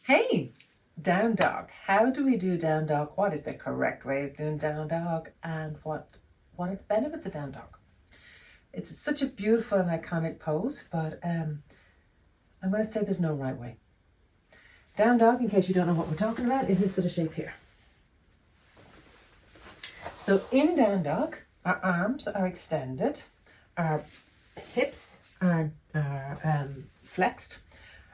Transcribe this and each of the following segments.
Hey, down dog. How do we do down dog? What is the correct way of doing down dog? And what are the benefits of down dog? It's such a beautiful and iconic pose, but I'm going to say there's no right way. Down dog, in case you don't know what we're talking about, is this sort of shape here. So in down dog, our arms are extended, our hips are flexed,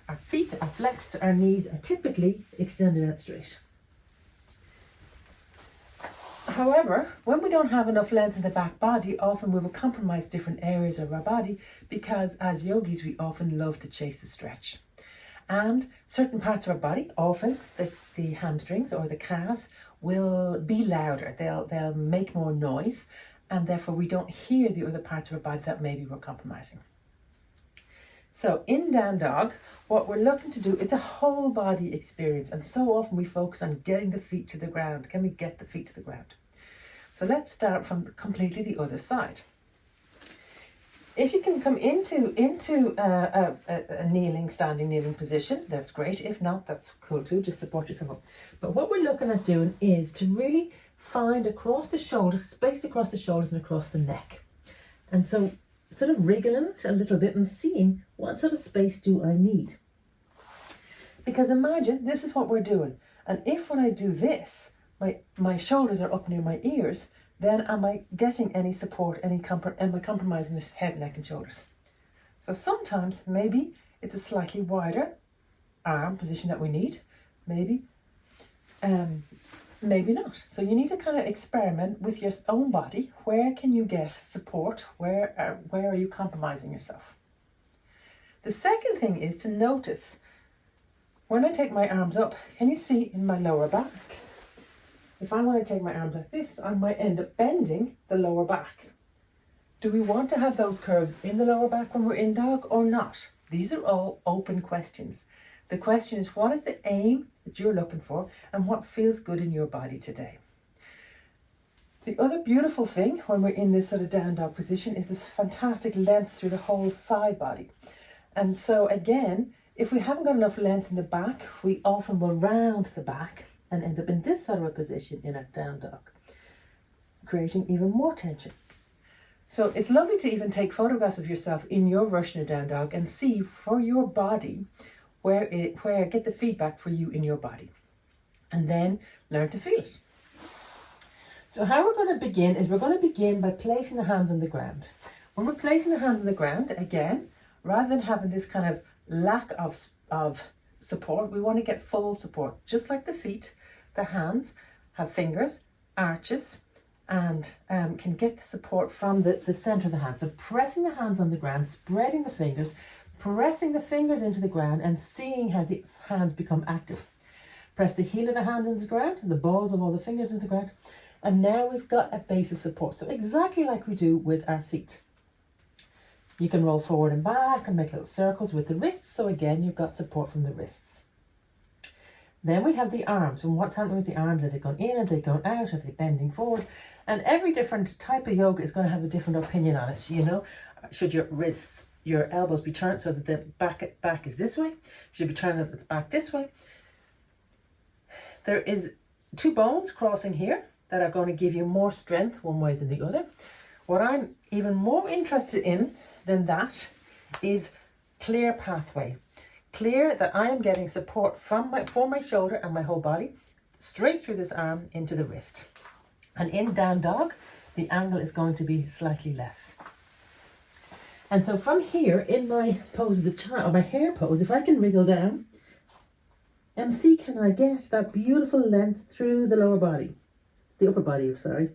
our feet are flexed, our knees are typically extended out straight. However, when we don't have enough length in the back body, often we will compromise different areas of our body because as yogis, we often love to chase the stretch. And certain parts of our body, often the hamstrings or the calves, will be louder. They'll make more noise, and therefore we don't hear the other parts of our body that maybe we're compromising. So in down dog, what we're looking to do, it's a whole body experience, and so often we focus on getting the feet to the ground. Can we get the feet to the ground? So let's start from completely the other side. If you can come into a standing kneeling position, that's great. If not, that's cool too. Just support yourself up. But what we're looking at doing is to really find across the shoulders, space across the shoulders and across the neck. And so sort of wriggling it a little bit and seeing what sort of space do I need. Because imagine this is what we're doing. And if when I do this, my shoulders are up near my ears, then am I getting any support, am I compromising this head, neck and shoulders? So sometimes maybe it's a slightly wider arm position that we need, maybe not. So you need to kind of experiment with your own body. Where can you get support? Where are you compromising yourself? The second thing is to notice when I take my arms up, can you see in my lower back? If I want to take my arms like this, I might end up bending the lower back. Do we want to have those curves in the lower back when we're in dog or not? These are all open questions. The question is, what is the aim that you're looking for and what feels good in your body today? The other beautiful thing when we're in this sort of down dog position is this fantastic length through the whole side body. And so again, if we haven't got enough length in the back, we often will round the back and end up in this sort of a position in our down dog, creating even more tension. So it's lovely to even take photographs of yourself in your version of down dog and see for your body where get the feedback for you in your body, and then learn to feel it. So how we're going to begin is we're going to begin by placing the hands on the ground. When we're placing the hands on the ground, again, rather than having this kind of lack of support, we want to get full support. Just like the feet, the hands have fingers, arches, and can get the support from the center of the hand. So pressing the hands on the ground, spreading the fingers, pressing the fingers into the ground and seeing how the hands become active. Press the heel of the hand into the ground and the balls of all the fingers into the ground. And now we've got a base of support. So exactly like we do with our feet. You can roll forward and back and make little circles with the wrists. So again, you've got support from the wrists. Then we have the arms. And what's happening with the arms? Are they going in? Are they going out? Are they bending forward? And every different type of yoga is going to have a different opinion on it. You know, should your wrists, your elbows be turned so that the back is this way? Should it be turned at the back this way? There is two bones crossing here that are going to give you more strength one way than the other. What I'm even more interested in than that is clear pathway. Clear that I am getting support for my shoulder and my whole body straight through this arm into the wrist. And in down dog, the angle is going to be slightly less. And so from here, in my pose of the child, or my hair pose, if I can wriggle down and see, can I get that beautiful length through the lower body, the upper body, sorry.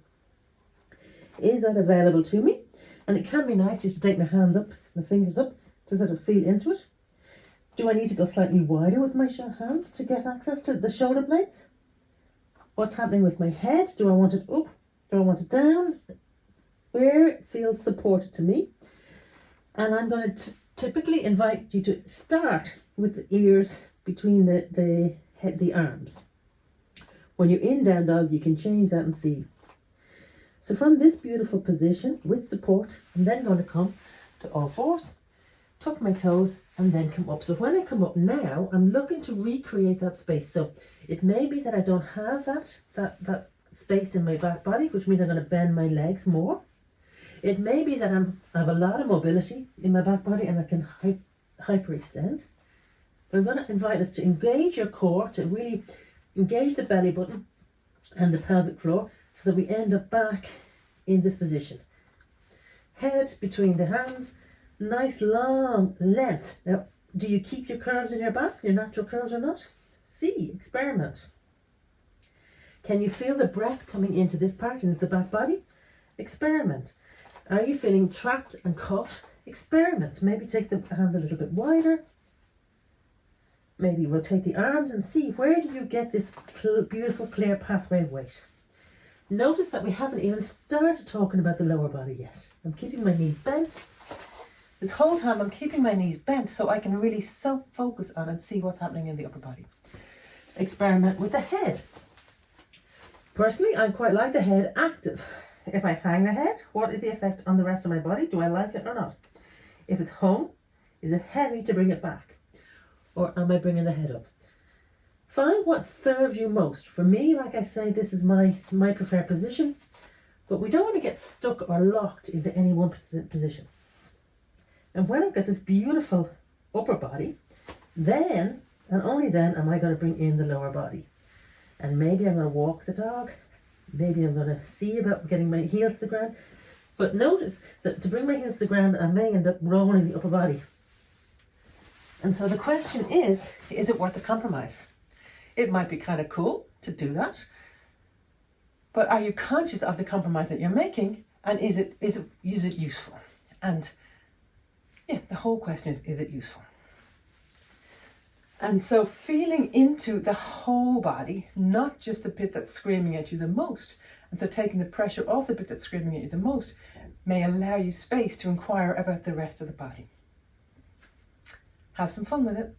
Is that available to me? And it can be nice just to take my hands up, my fingers up, to sort of feel into it. Do I need to go slightly wider with my hands to get access to the shoulder blades? What's happening with my head? Do I want it up? Do I want it down? Where it feels supported to me? And I'm going to typically invite you to start with the ears between the arms. When you're in down dog, you can change that and see. So from this beautiful position with support, I'm then going to come to all fours tuck my toes, and then come up. So when I come up now, I'm looking to recreate that space. So it may be that I don't have that space in my back body, which means I'm going to bend my legs more. It may be that I have a lot of mobility in my back body and I can hyperextend. But I'm going to invite us to engage your core, to really engage the belly button and the pelvic floor so that we end up back in this position. Head between the hands, nice long length. Now, do you keep your curves in your back, your natural curves or not? See, experiment. Can you feel the breath coming into this part, into the back body? Experiment. Are you feeling trapped and caught? Experiment. Maybe take the hands a little bit wider. Maybe rotate the arms and see, where do you get this beautiful clear pathway of weight? Notice that we haven't even started talking about the lower body yet. I'm keeping my knees bent. This whole time I'm keeping my knees bent so I can really focus on and see what's happening in the upper body. Experiment with the head. Personally, I quite like the head active. If I hang the head, what is the effect on the rest of my body? Do I like it or not? If it's hung, is it heavy to bring it back? Or am I bringing the head up? Find what serves you most. For me, like I say, this is my preferred position, but we don't want to get stuck or locked into any one position. And when I've got this beautiful upper body, then, and only then, am I going to bring in the lower body. And maybe I'm going to walk the dog. Maybe I'm going to see about getting my heels to the ground. But notice that to bring my heels to the ground, I may end up rolling the upper body. And so the question is it worth the compromise? It might be kind of cool to do that, but are you conscious of the compromise that you're making, and is it useful? And yeah, the whole question is it useful? And so feeling into the whole body, not just the bit that's screaming at you the most. And so taking the pressure off the bit that's screaming at you the most may allow you space to inquire about the rest of the body. Have some fun with it.